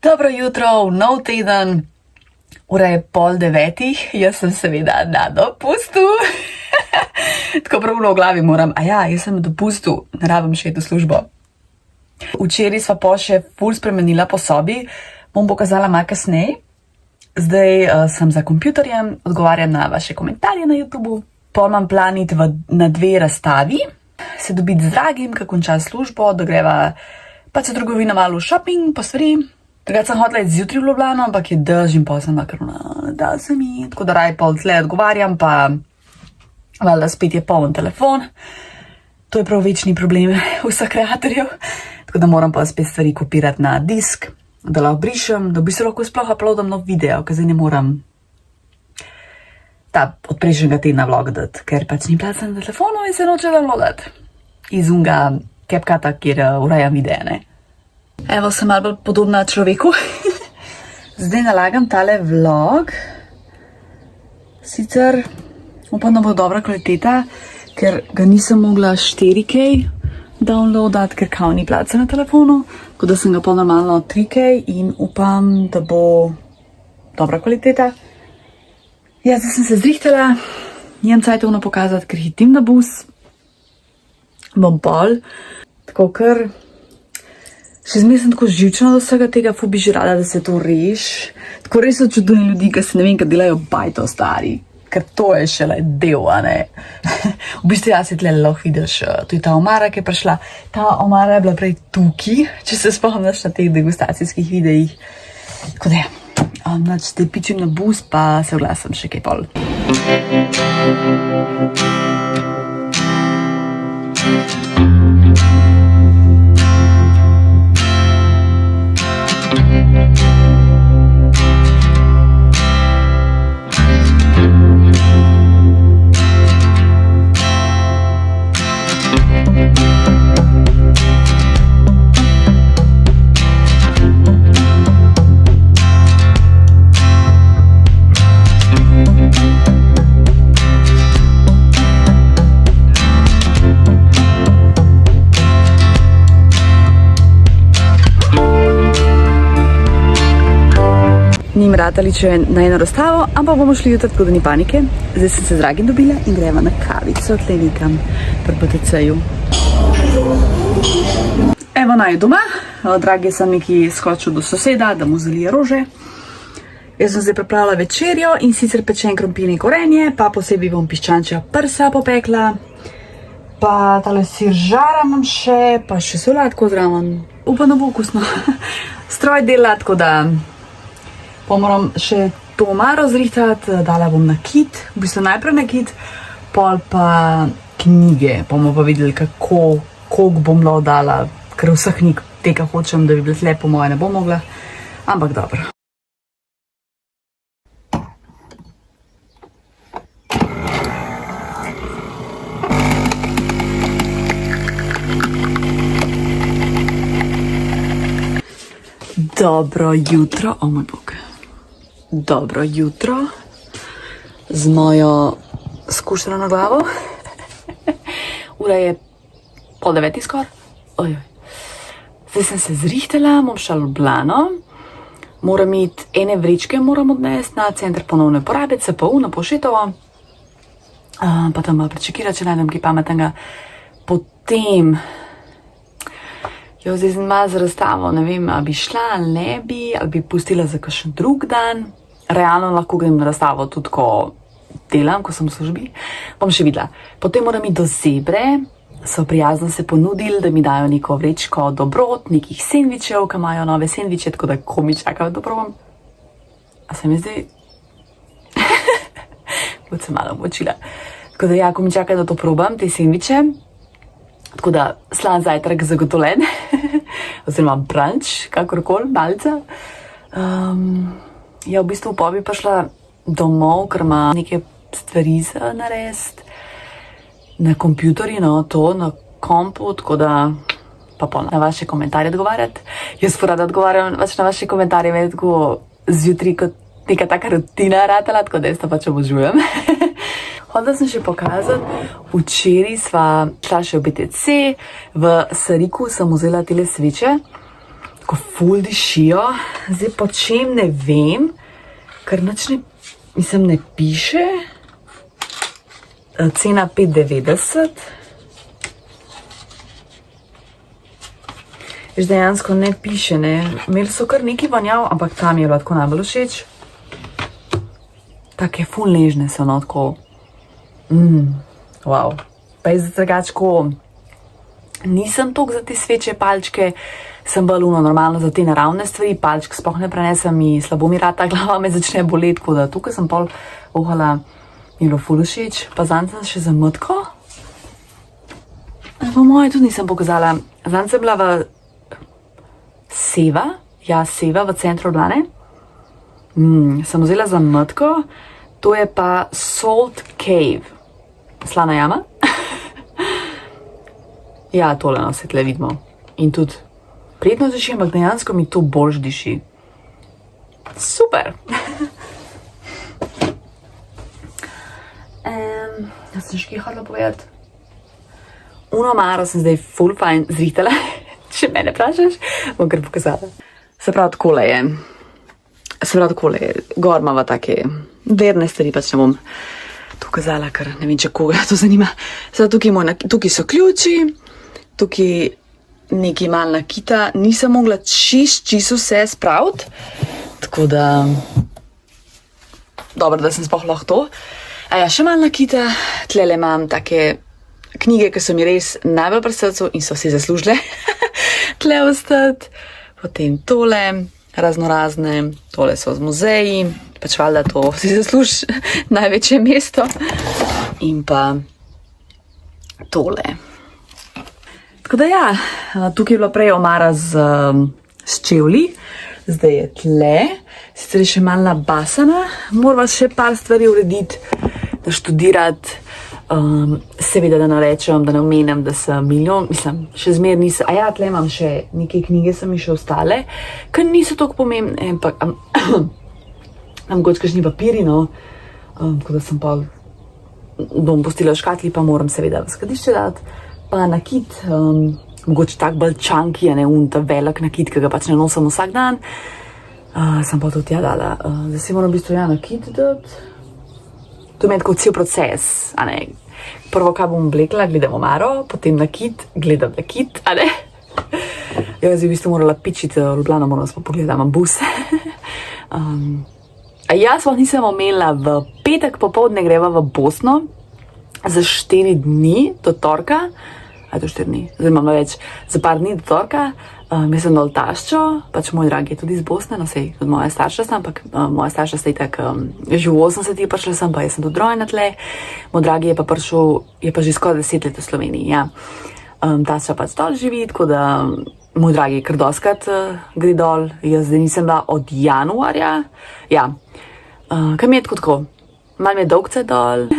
Dobro jutro, v nov teden, ura je 8:30, jaz sem seveda na dopustu. Tako pravilno v glavi moram, jaz sem na dopustu, ne rabim še iti v službo. Včeraj sva pa še ful spremenila po sobi, bom pokazala malo kasneje. Zdaj sem za kompjuterjem, odgovarjam na vaše komentarje na YouTubu. Pol imam plan iti na 2 razstavi, se dobiti z dragim, ko konča službo, da greva pač v trgovino malo v shopping, po stvari. Takrat sem hotela iti zjutraj v Ljubljano, ampak je dež in pol sem nakrona, da se mi, tako da raj pol tle odgovarjam, pa valjda spet je poln telefon. To je prav večni problem vseh kreatorjev, tako da moram pa spet stvari kopirati na disk, da lahko brišem, da bi se lahko sploh uploadam nov video, ker zdaj ne moram ta od prejšnjega tedna vlog dati, ker pač ni placa na telefonu in se noče downloadati iz unga CapCuta, kjer urajam videe, ne. Evo, sem malo bolj podobna človeku. Zdaj nalagam tale vlog. Sicer upam, da bo dobra kvaliteta, ker ga nisem mogla 4K downloadati, ker kao ni placa na telefonu, tako da sem ga pol normalno 3K in upam, da bo dobra kvaliteta. Ja, zdaj sem se zrihtala, nimam cajtovno pokazati, ker hitim na bus. Bom pol, tako ker še zmeraj sem tako živčena do vsega tega, ful bi že rada, da se to reš. Tako res občudujem ljudi, ki se ne vem, kaj delajo bajto stari, ker to je šele del, a ne. V bistvu jaz si tle lahko vidiš, to je ta omara, ki je prišla. Ta omara je bila prej tukaj, če se spomniš na teh degustacijskih videih. Tako da nač te pičim na bus, pa se oglasim še kaj pol. Nim ratali če na eno razstavo, ampak bomo šli jutri, tako da ni panike. Zdaj sem se z dragim dobila in greva na kavico, tle nekam pri PTC-ju. Evo naju doma, dragi sem neki skočil do soseda, da mu zalije rože. Jaz sem zdaj pripravila večerjo in sicer pečen krompir in korenje, pa posebej bom piščančja prsa popekla, pa tale sir žara imam še, pa še solatko zraven. Upam, da bo okusno. Stroj dela, tako da pa moram še to omaro zrihtati, dala bom nakit, v bistvu najprej nakit, pol pa knjige, pa bomo pa videli, koliko bom lahko dala, ker vseh knjig tega hočem, da bi bile tle, po moje ne bom mogla, ampak dobro. Dobro jutro, o moj bog. Dobro jutro z mojo skušeno na glavo. Ura je 8:30 skoraj. Zdaj sem se zrihtala, bom šla v Ljubljano. Moram iti, ene vrečke moram odnesti na center ponovne porabe, CPU na Povšetovo. Pa tam malo prečekirati, če najdem kaj pametnega. Potem zdaj sem malo za razstavo, ne vem, ali bi šla, ali ne bi, ali bi pustila za kakšen drug dan. Realno lahko grem na razstavo tudi, ko delam, ko sem v službi. Bom še videla. Potem moram iti do Zebre, so prijazno se ponudili, da mi dajo neko vrečko dobrot, nekih sendvičev, ki imajo nove sendviče, tako da ko mi čakam, da probam. A se mi zdaj? Bod se malo močila. Tako da ko mi čakam, da to probam, te sendviče. Tako da slan zajtrk zagotovljen, oziroma brunch, kakorkoli, malce. V bistvu pa bi pa šla domov, ker ima neke stvari za narediti na kompjuterju, to na kompu, tako da pa na vaše komentarje odgovarjati. Jaz pa rada odgovarjam na vaše komentarje, meni tako zjutraj kot neka taka rutina ratala, tako da jaz to pač obožujem. Hodila sem še pokazati, včeraj sva šla še v BTC, v Sariku sem vzela tele sveče, tako ful dišijo. Zdaj po čem ne vem, ker nič ne piše. Cena 5,90. Veš, dejansko ne piše, ne. Imeli so kar nekaj vonjav, ampak tam je bilo tako najbolj všeč. Take ful nežne so, no, tako. Wow. Pa je drugačko, nisem toliko za te sveče palčke, sem bolj normalno za te naravne stvari, palčk sploh ne prenesem, mi slabo mi rata glava, me začne boleti, tako da tukaj sem pol ohala, mi je bilo ful všeč, pa zanj sem še za mtko. Po moje tudi nisem pokazala, zanj sem bila v Seva, Seva v centru Ljubljane. Sem vzela za mtko, to je pa Salt Cave, slana jama. Ja, tole no, se tle vidimo. In tudi prijetno diši, ampak dejansko mi to boljš diši. Super! Jaz sem še kaj hodila povedati. Uno maro sem zdaj ful fajn zrihtala, če mene vprašaš, bom kar pokazala. Se pravi, takole je. Gor imava take verne stvari, pač ne bom to kazala, ker ne vem, če koga to zanima. Tukaj so ključi, tukaj nekaj malo nakita, nisem mogla čisto vse spraviti, tako da dobro, da sem sploh lahko to. A ja, še malo nakita, tlele imam take knjige, ki so mi res najbolj pri srcu in so si zaslužile tle ostati. Potem tole, raznorazne, tole so z muzeji, pač valjda to si zasluži največje mesto. In pa tole. Tako da ja, tukaj je bila prej omara s čevlji, zdaj je tle, sicer je še malo nabasana, morava še par stvari urediti, da študirati, seveda da narečem, da ne omenem, da sem milijon, mislim, še zmer nisem, a ja, tle imam še neke knjige, so mi še ostale, ker niso toliko pomembne, ampak mogoče kakšni papiri, no, tako da sem pa bom pustila v škatli, pa moram seveda v skladišče dati, pa nakit, mogoče tak bolj chunky, a ne ta velik nakit, ki ga pač ne nosim vsak dan, sem pa to tja dala, zdaj si moram v bistvu nakit dati. To je meni tako cel proces, a ne. Prvo, kaj bom oblekla, gledam omaro, potem nakit, gledam nakit, a ne. Jaz bi v bistvu morala pičiti Ljubljano, moram pa pogledati, imam bus. A jaz sploh nisem omenila, v petek popoldne greva v Bosno za 4 dni do torka, a je to 4 dni, zdaj imam več, za par dni do torka. Jaz sem dol taščo, pač moj dragi je tudi iz Bosne, no sej, tudi moja starša sem, ampak moja starša sta itak že v 80 prišla sem, pa jaz sem tudi rojena tle. Moj dragi je pa prišel, je pa že skoraj 10 let v Sloveniji, ja. Tašča pač dol živi, tako da moj dragi kar doskrat gre dol, jaz zdaj nisem bila od januarja, ja. Kaj mi je tako, malo mi je dolgce dol,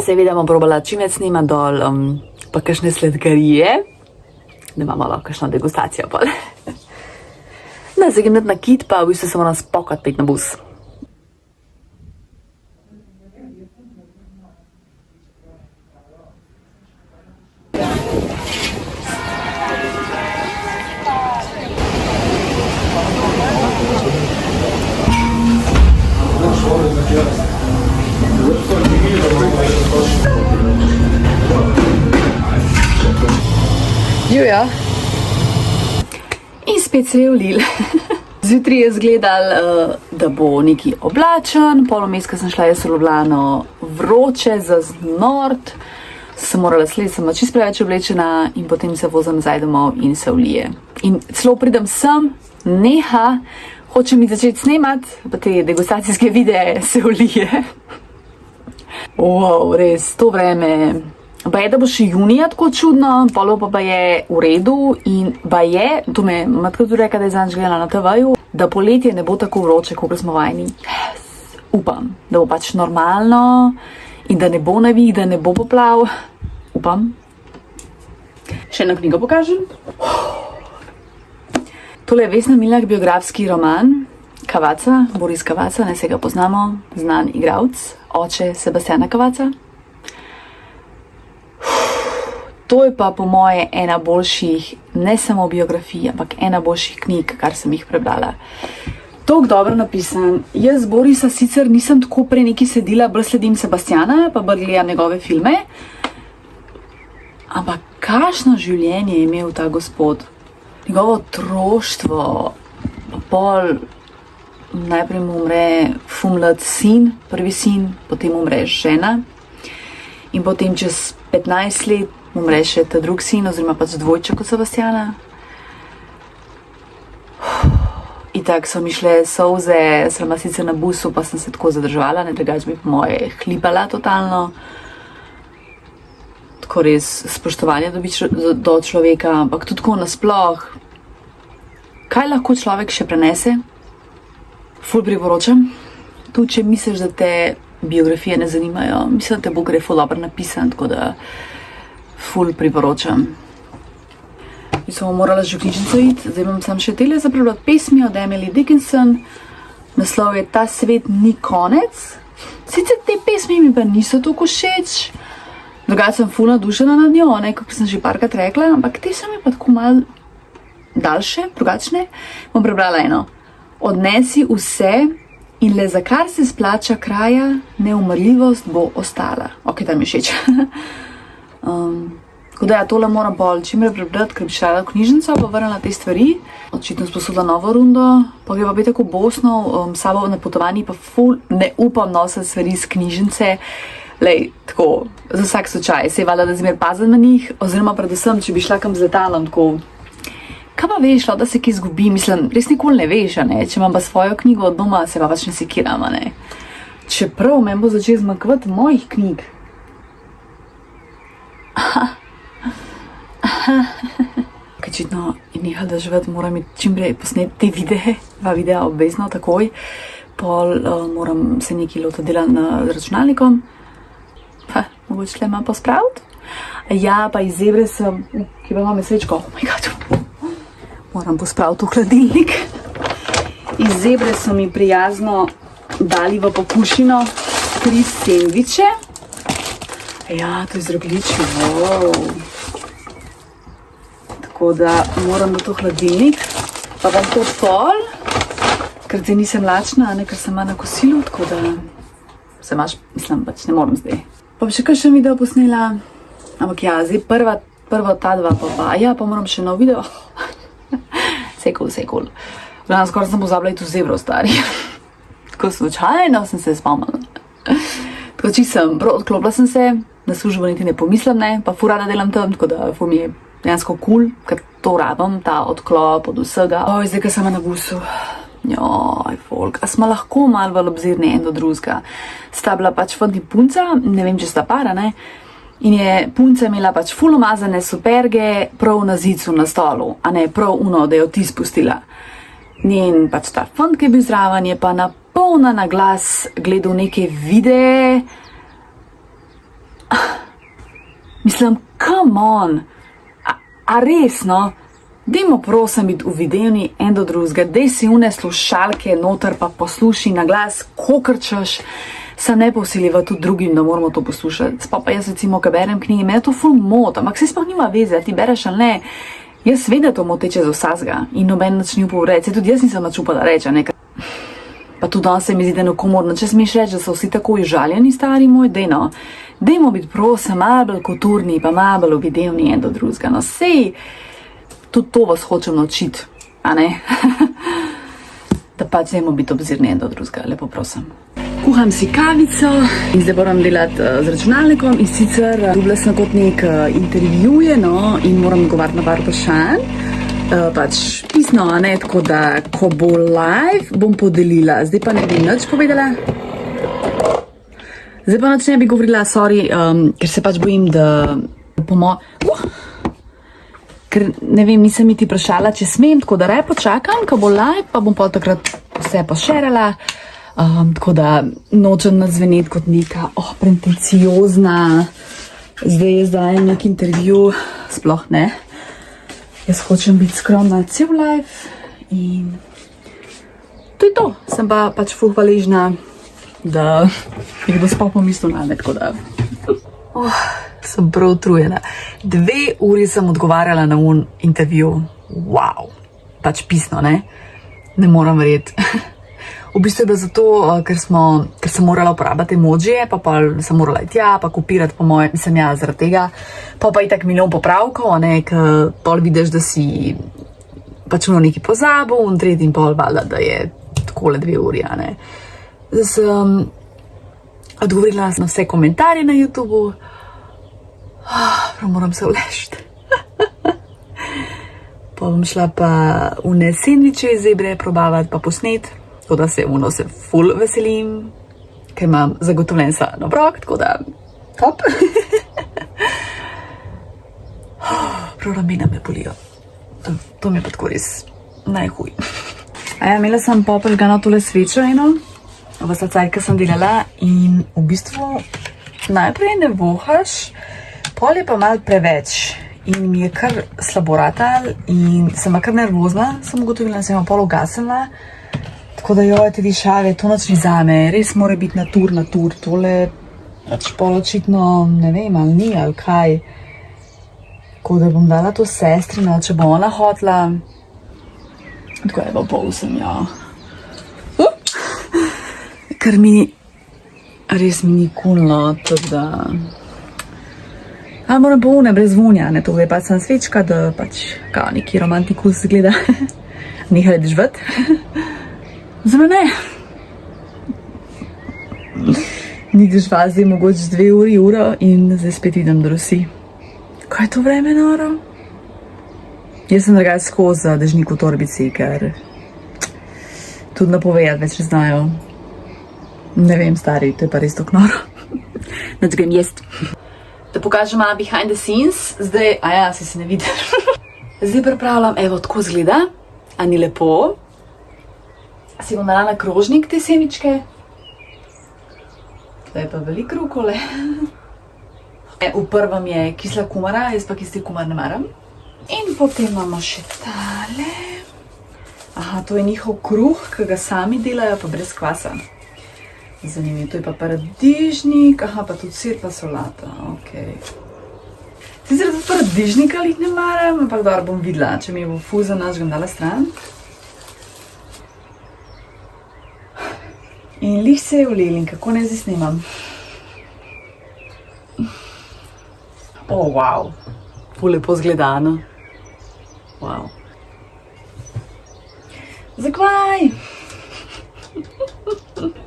seveda bom probala čim več snima dol, pa kakšne sladkarije, da imamo lahko kakšno degustacijo pol. Da, zdaj grem nakit, pa v bistvu se moram spokati pet na bus. Ja. In spet se je ulil. Zjutraj je zgledal, da bo nekaj oblačen, polomes, ko sem šla jaz v Ljubljano, vroče, zaznort, sem morala slediti, sem čisto preveč oblečena in potem se vozim nazaj domov in se ulije. In celo pridem sem, neha, hoče mi začeti snemati, pa te degustacijske videe se ulije. Wow, res, to vreme. Pa je, da bo še junija tako čudno, polo pa je v redu in pa je, to me matka tudi reka, da je zanj gledala na TV-ju, da poletje ne bo tako vroče, kot smo vajeni. Yes. Upam, da bo pač normalno in da ne bo nevih, da ne bo poplav. Upam. Še eno knjigo pokažem. Tole je Vesna Milak biografski roman Cavazza, Boris Cavazza, ne se ga poznamo, znan igralec, oče Sebastiana Cavazza. To je pa po moje ena boljših ne samo biografij, ampak ena boljših knjig, kar sem jih prebrala. Tako dobro napisan. Jaz Borisa sicer nisem tako prej neki sedila, bolj sledim Sebastiana, pa bolj gledam njegove filme. Ampak kakšno življenje je imel ta gospod? Njegovo otroštvo, pa pol, najprej mu umre mlad sin, prvi sin, potem umre žena in potem čez 15 let umre še ta drug sin, oziroma pač dvojček od Sebastiana. In tako so mi šle solze, sem bila sicer na busu, pa sem se tako zadržala, ne, drugače bi po moje hlipala totalno. Tako res spoštovanje do človeka, ampak tudi tako nasploh. Kaj lahko človek še prenese? Ful priporočam. Tudi če misliš, da te biografije ne zanimajo, mislim, da te bo gre ful dobro napisan, tako da ful priporočam. Jaz sem morala že v knjižnico iti, zdaj bom sam še tele zaprebrati pesmi od Emily Dickinson. Naslov je Ta svet ni konec. Sicer te pesmi mi pa niso toliko všeč, drugače sem ful navdušena nad njo, kot sem že parkrat rekla, ampak te so mi pa tako malo daljše, drugačne. Bom prebrala eno. Odnesi vse in le za kar se splača kraja, neumrljivost bo ostala. Ok, ta mi všeč. Tako da ja, tole moram pol čimre prebrati, ker bi šla v knjižnico, pa vrnila te stvari. Očitno sposodila novo rundo, pa gre pa biti tako Bosno, sabo na potovanji pa ful ne upam nositi stvari iz knjižnice. Lej, tako, za vsak slučaj, se je valjda, da zmer pazim na njih, oziroma predvsem, če bi šla kam z letalom, tako, kaj pa veš, da se kaj zgubi, mislim, res nikoli ne veš, ne, če imam pa svojo knjigo od doma, se pa pač ne sekiram, ne. Čeprav men bo začel zmanjkvati mojih knjig. Očitno je nehal da živeti, moram čim prej posneti te videe, dva videa obvezno, takoj. Pol moram se nekaj lota dela na računalnikom. Pa, mogoče tle imam pospraviti. Ja, pa iz Zebre sem, ki pa imam svečko, oh my god, moram pospraviti v hladilnik. Iz Zebre so mi prijazno dali v pokušino 3 sendviče. Ja, to je z rogljičjo, wow. Tako da moram na to hladilnik, pa bom to pol, ker zdaj nisem lačna, ker sem na kosilu, tako da se imaš, mislim, pač ne morem zdaj. Pa bi še kakšen video posnela, ampak ja, zdaj prva ta dva pa, ja, pa moram še nov video. Sekul. Gledam, skoraj sem pozabila iti v Zebro, stari. Tako slučajno sem se spomnila. Tako čisem, odklopila sem se, na službo niti ne pomislim, ne, pa ful rada delam tam, tako da ful mi je dejansko cool, ker to rabim, ta odklop od vsega. Oj, zdaj, ker sem na busu. Joj, folk, a smo lahko malo bolj obzirni en do drugega. Sta bila pač fant in punca, ne vem, če sta para, ne, in je punca imela pač ful umazane superge prav na zicu na stolu, a ne prav uno, da jo ti spustila. Njen pač ta fant, ki je bil zraven, je pa napolna na glas gledal neke videe. Mislim, come on, a res, no? Dajmo prosim biti uvideni en do drugega, daj si une slušalke noter pa posluši na glas, kokor češ, sem ne posiliva tudi drugim, da moramo to poslušati. Sploh pa jaz recimo, ko berem knjige, me to ful mot, ampak se sploh nima veze, ti bereš ali ne. Jaz vedem, da to moteče za vsazga in noben nič ni upal reči, tudi jaz nisem nič upala reči, ne. Pa tudi danes se mi zdi, da nekomorno, če smeš reči, da so vsi tako užaljeni, stari moj, dejno. Dajmo biti prosim malo bolj kulturni, pa malo bolj uvidevni en do drugega, no sej. Tudi to vas hočem naučiti, a ne? Da pač dajmo biti obzirni en do drugega, lepo prosim. Kuham si kavico in zdaj moram delati z računalnikom in sicer dobila sem kot nek intervjuje, no, in moram odgovarjati na par vprašanj. Pač pisno, a ne, tako da, ko bo live, bom podelila. Zdaj pa ne bi nič povedala. Zdaj pa nič ne bi govorila, sorry, ker se pač bojim, da ker ne vem, nisem mi ti vprašala, če smem, tako da raje počakam, ko bo live, pa bom pa takrat vse pošerala, tako da nočem nadzveneti kot neka pretenciozna, zdaj je zdaj nek intervju, sploh ne. Jaz hočem biti skromna cel live in to je to, sem pa pač ful hvaležna, da je kdo sploh pomislil name, tako da sem prav utrujena. 2 uri sem odgovarjala na intervju. Wow, pač pisno, ne? Ne moram verjeti. V bistvu je bilo zato, ker sem morala uporabljati emojije, pa sem morala iti tja, pa kopirati po moje, mislim ja, zaradi tega. Pa itak milijon popravkov, ne, ker pol vidiš, da si pač nekaj pozabil, in tretji in pol valjda, da je takole 2 uri, ne. Zdaj sem odgovorila na vse komentarje na YouTubu. Prav moram se ulešti. Pa bom šla pa une sendviče iz Zebre probavati pa posnet. Tako da se ful veselim, ker imam zagotovljen sajen obrok, tako da top. Prav ramena me bolijo. To mi je pa tako res najhuj. Imela sem pa prižgano tole svečo eno, v slacaj, ki sem delala in v bistvu najprej ne vohaš, pol je pa malo preveč in mi je kar slabo ratal in sem kar nervozna, sem ugotovila, da sem jo pol ugasnila. Tako da joj, te dišave, to noč ni zame, res mora biti natur, tole pač pol očitno, ne vem, ali ni, ali kaj. Tako da bom dala to sestrino, če bo ona hotla. Tako je pa pol sem, ja. Ker res mi ni kulno, tako da... moram pa une brez vunja, ne, to je pač sem svečka, da pač kao neki romantikus gleda. Nehaj dežvat. Zame ne. Ni dežva, zdaj mogoče 2 uro in zdaj spet idem do Rusi. Kaj je to vreme noro? Jaz sem drugače skozi dežnik v torbici, ker tudi napovedati več ne znajo. Ne vem, stari, to je pa res tako noro. Nač grem jest. Da pokažem malo behind the scenes, zdaj, si se ne vidiš. Zdaj pripravljam, evo, tako zgleda, a ni lepo. Si bom dala na krožnik te semičke. Tukaj je pa veliko rukole. V prvem je kisla kumara, jaz pa kisli kumar ne maram. In potem imamo še tale. To je njihov kruh, ki ga sami delajo, pa brez kvasa. Zanimivo, to je pa paradižnik, pa tudi sir pa solata, okej. Sicer tudi paradižnika jih ne maram, ampak dobro bom videla, če mi bo ful za naš, ga bom dala stran. In lih se je ulil in kako ne zdaj snimam. Wow, ful lepo zgledano. Wow. Zakvaj?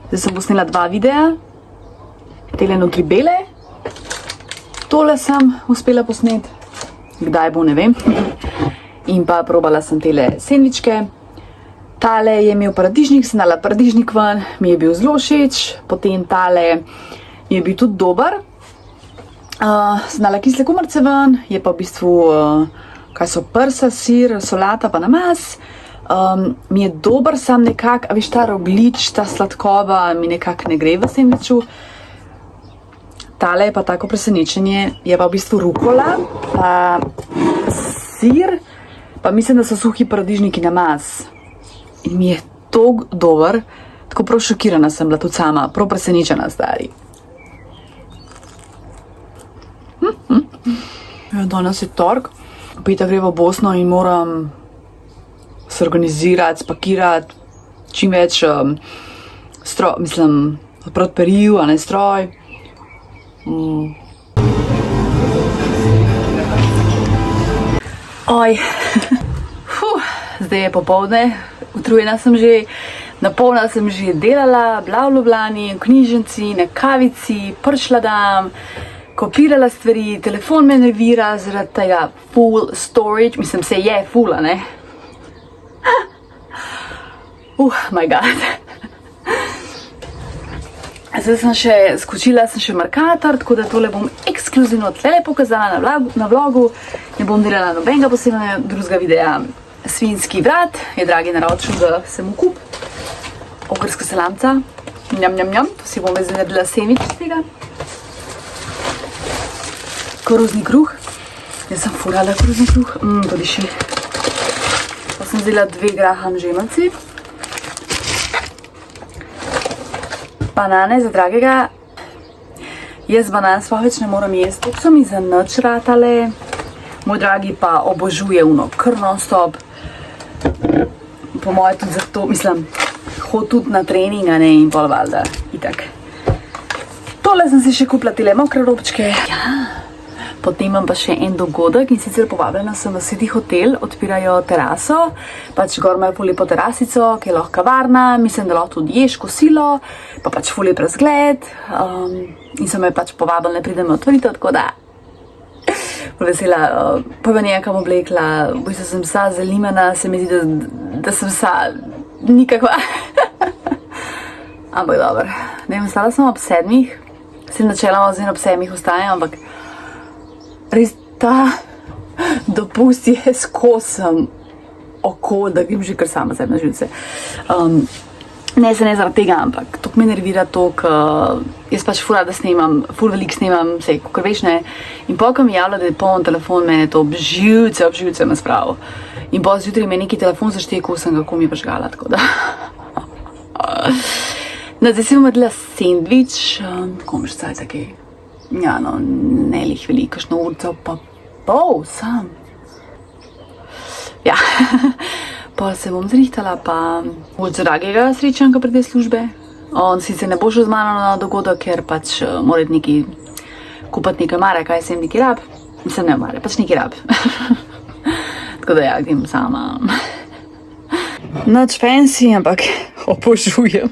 Zdaj sem posnela 2 videa, tele notri bele. Tole sem uspela posnet, kdaj bo, ne vem. In pa probala sem tele sendvičke. Tale je imel paradižnik, sem dala paradižnik ven, mi je bil zelo všeč, potem tale mi je bil tudi dober. Sem dala kisle kumarce ven, je pa v bistvu, kaj so prsa, sir, solata pa namaz. Mi je dober, sam nekako, a veš, ta roglič, ta sladkoba mi nekako ne gre v sendviču. Tale je pa tako presenečenje, je pa v bistvu rukola, pa sir, pa mislim, da so suhi paradižniki namaz. In mi je toliko dober, tako prav šokirana sem bila tudi sama, prav presenečena, stari. Danes je tork, petek gre v Bosno in moram se organizirati, spakirati, čim več odprati peril, a ne stroj. Oj, zdaj je popoldne, utrujena sem že, napolna sem že delala, bila v Ljubljani, v knjižnici, na kavici, prišla dam, kopirala stvari, telefon me nervira zaradi tega full storage, mislim, se je full, a ne? My god. Zdaj sem še skočila, sem še Mercator, tako da tole bom ekskluzivno tlele pokazala na vlogu. Ne bom delala nobenega posebnega drugega videa. Svinjski vrat je dragi naročil, da sem v kup. Ogrska salamca. Njam, njam, njam. To si bom zdaj naredila semič z tega. Koruzni kruh. Jaz sem furala koruzni kruh. To diši. Pa sem vzela 2 graham žemelci. Banane za dragega. Jaz banan sploh več ne moram jesti, tako so mi za nič ratale. Moj dragi pa obožuje kar non-stop. Po moje tudi zato, mislim, hod tudi na trening, a ne, in pol valjda, itak. Tole sem si še kupila tele mokre robčke. Ja. Potem imam pa še en dogodek in sicer povabljena sem v City Hotel, odpirajo teraso, pač gor imajo ful lepo terasico, ki je lahko kavarna, mislim, da lahko tudi ješ kosilo, pa pač ful lep razgled, in so me pač povabili, ne pridem otvoritev, tako da vesela, pa me nekam oblekla, v bistvu sem vsa zalimana, se mi zdi, da sem vsa nikakva. Ampak dobro, ne vem, stala sem ob 7, se načeloma zdaj ob 7 ostajam, ampak res ta dopust je skosem oko, da grem že kar sama zdaj na živce. Ne se ne zaradi tega, ampak to me nervira to, jaz pač ful rada snemam, ful veliko snemam, sej, kakor veš, ne. In pol, ko mi javlja, da je poln telefon, mene to ob živce me spravil. In pol zjutraj me neki telefon zaštekel, sem ga komi pažgala, tako da. No, zdaj si bom odela sendvič, tako imaš caj takej. Ja, no, ne lih veliko, kakšno urco, pa pol sam. Ja, pa se bom zrihtala, pa od dragega srečanka pred te službe. On sicer ne bo šel z mano na dogodek, ker pač mora neki kupati nekaj mare, kaj sem neki rab. Mislim, ne mare, pač neki rab. Tako da ja, grem sama. Nič fancy, ampak obožujem.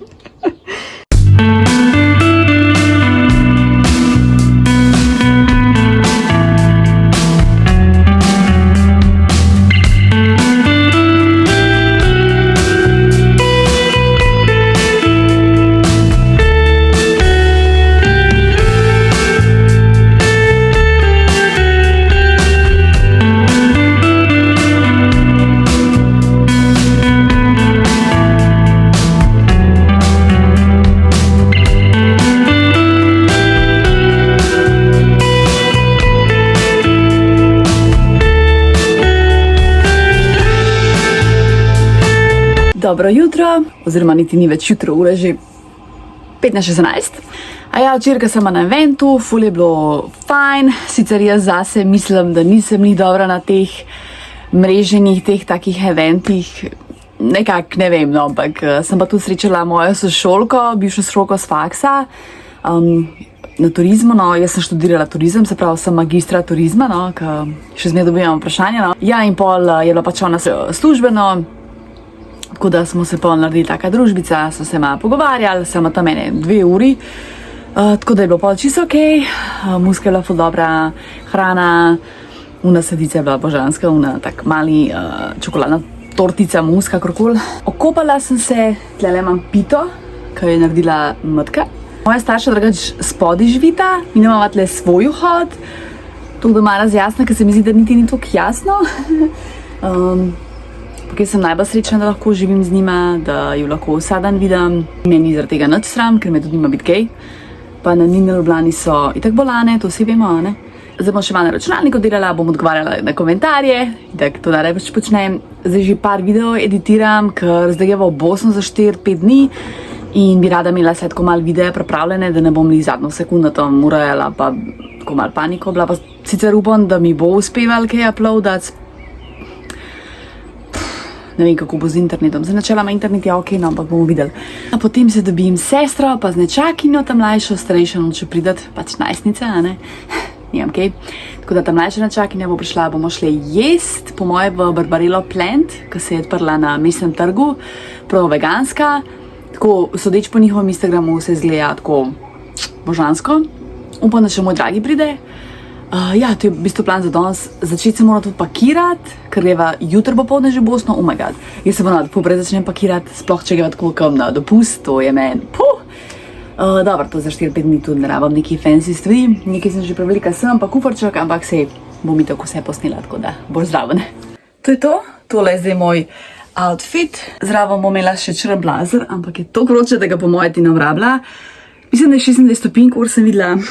Dobro jutro, oziroma niti ni več jutro, ura že 15:16. A ja, včeraj sem na eventu, ful je bilo fajn, sicer jaz zase mislim, da nisem ni dobra na teh mreženih, teh takih eventih, nekako ne vem, no, ampak sem pa tu srečala mojo sošolko, bivšo sošolko s faksa, na turizmu, no, jaz sem študirala turizem, se pravi, sem magistra turizma, no, ker še zmeraj dobivam vprašanja, no. Ja, in pol je bila pač ona službeno, tako da smo se pol naredili taka družbica, so se malo pogovarjali, samo tam mene 2 uri, tako da je bilo pol čisto okej, muska je bila ful dobra, hrana, una sedica je bila božanska, una tak mali čokoladna tortica, muska, kakorkoli. Okopala sem se, tlele imam pito, ki je naredila Matka. Moja starša drugač spodaj živita, mi imamo tle svoj vhod, tako da malo razjasna, ker se mi zdi, da niti ni toliko jasno. Ker sem najbolj srečna, da lahko živim z njima, da jo lahko vsak dan vidim. Meni zaradi tega nič sram, ker me tudi nima biti gej. Pa na Nini Ljubljani so itak bolane, to vsi vemo, ne? Zdaj bom še malo na računalniku delala, bom odgovarjala na komentarje, itak to da najbolj počnem. Zdaj že par videov editiram, ker zdaj je v Bosno za 4-5 dni in bi rada imela vse tako malo videe pripravljene, da ne bom li zadnjo sekundo tam urajala, pa tako malo paniko bila. Pa sicer upam, da mi bo uspeval kaj uploadati. Ne vem, kako bo z internetom. Zdaj načeloma internet je okej, no, ampak bomo videli. A potem se dobim sestro, pa z nečakinjo, ta mlajšo, starejšo, če pridat, pač najstnica, a ne? Nimam kaj. Tako da ta mlajša nečakinja bo prišla, bomo šli jest, po moje v Barbarello Plant, ki se je odprla na Mestnem trgu, prav veganska. Tako, sodeč po njihovem Instagramu se izgleda tako božansko. Upam, da še moj dragi pride. Ja, to je v bistvu plan za danes. Začeti se moram tudi pakirati, ker greva jutro popoldne že v Bosno, oh my god. Jaz se bom poprej začnem pakirati, sploh če greva tako kam na dopust, to je meni, dobro, to za 4-5 dni tudi ne rabam neki fancy stvari, nekaj sem že prevelika sem, pa kufarček, ampak sej bom mi tako vse posnela, tako da boš zdraven. To je to, tole je zdaj moj outfit, zraven bom imela še črn blazer, ampak je to vroče, da ga po moje ti navrabla. Mislim, da je 26 stopinj, ur sem videla.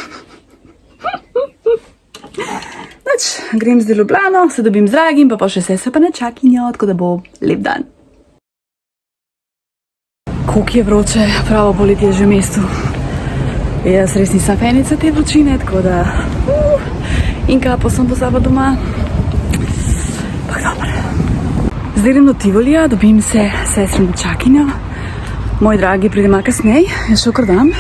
Noč, grem zdaj v Ljubljano, se dobim z dragim, pa še sestra pa nečakinjo, tako da bo lep dan. Koliko je vroče, pravo poletje je že v mestu. Jaz res nisem fenica te vročine, tako da in kapo sem pozabila doma. Pa dobro. Zdaj grem do Tivolija, dobim se sestro nečakinjo. Moj dragi pride malo kasneje, jaz še kar dam.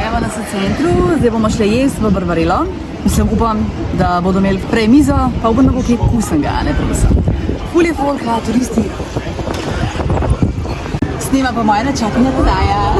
Evo nas v centru, zdaj bomo šli jesti v Barbarelo. Mislim, upam, da bodo imeli prej mizo, pa upam, da bo kaj kusenga, ne predvsem. Ful je folka, turisti. Snima pa moja nečakinja Tadeja.